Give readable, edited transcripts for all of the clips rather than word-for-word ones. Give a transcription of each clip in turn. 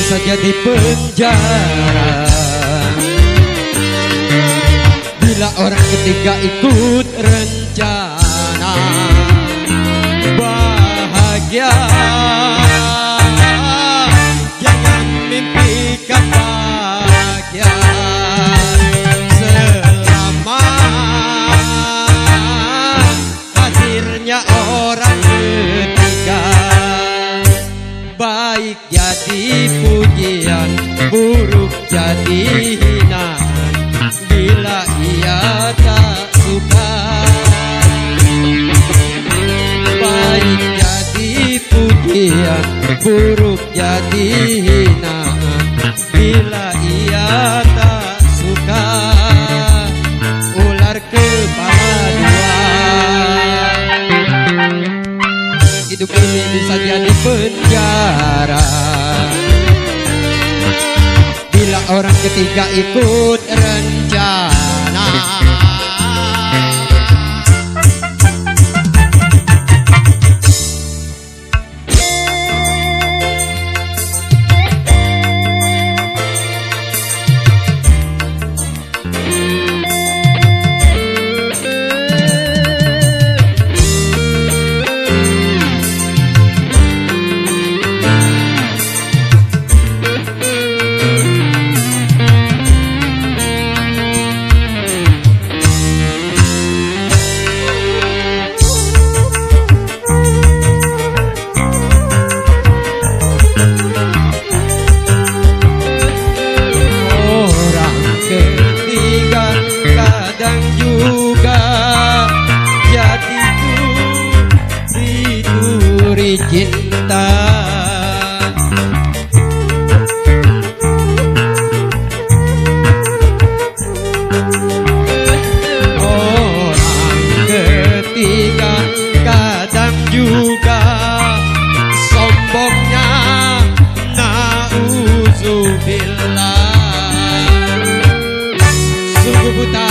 bisa jadi penjara bila orang ketiga ikut rencana bahagia. Jangan mimpikan bahagia selama hadirnya orang ketiga. Baik jadi pujian, buruk jadi hinaan bila ia tak suka. Baik jadi pujian, buruk jadi hinaan bila ia tak suka. Ular kepala dua, hidup ini bisa jadi penjara bila orang ketiga ikut rencana. Kadang juga jadi duri cinta. Orang ketiga kadang juga sombongnya, na'udzubillah. Sungguh buta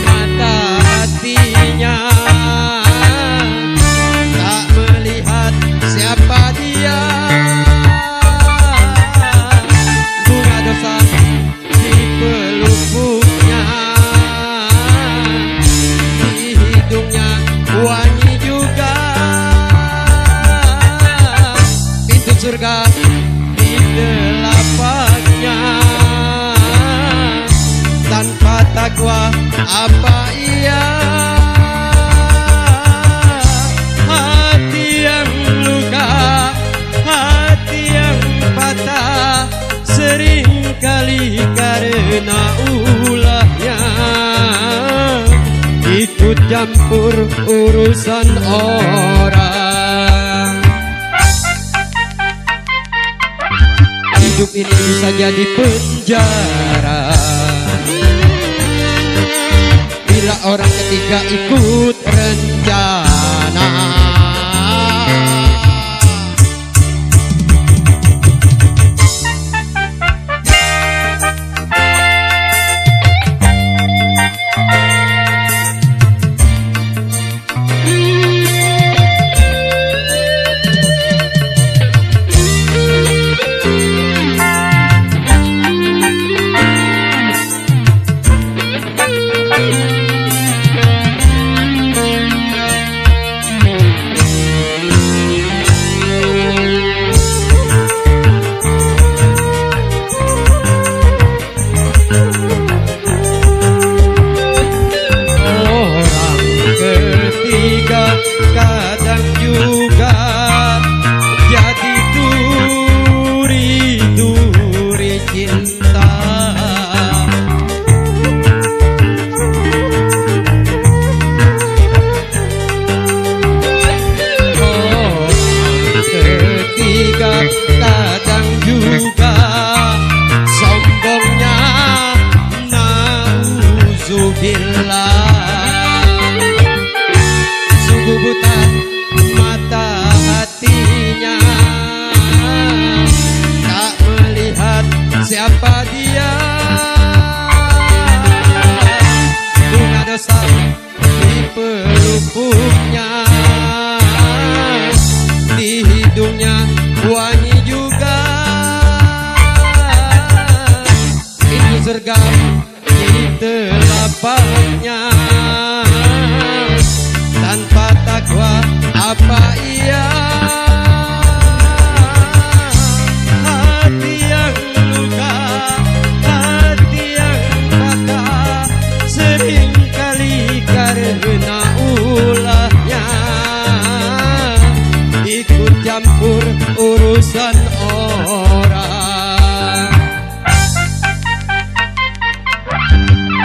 mata hatinya, tak melihat siapa dia. Bunga dosa di pelupuknya, di hidungnya wangi juga. Pintu surga di telapaknya, tanpa takwa apa ia. Hati yang luka, hati yang patah, seringkali karena ulahnya ikut campur urusan orang. Hidup ini bisa jadi penjara bila orang ketiga ikut rencana. Kadang juga jadi duri cinta. Orang ketiga kadang juga sombongnya, na'udzubillah. Sungguh buta mata hatinya, tak melihat siapa dia. Bunga dosa di pelupuknya, di hidungnya wangi juga. surga di telapaknya. Tanpa takwa apa ia? Hati yang luka, hati yang patah, seringkali karena ulahnya ikut campur urusan orang.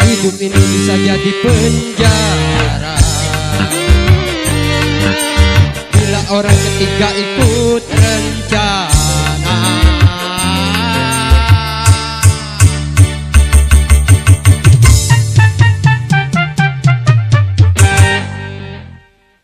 Hidup ini bisa jadi penjara bila orang ketiga ikut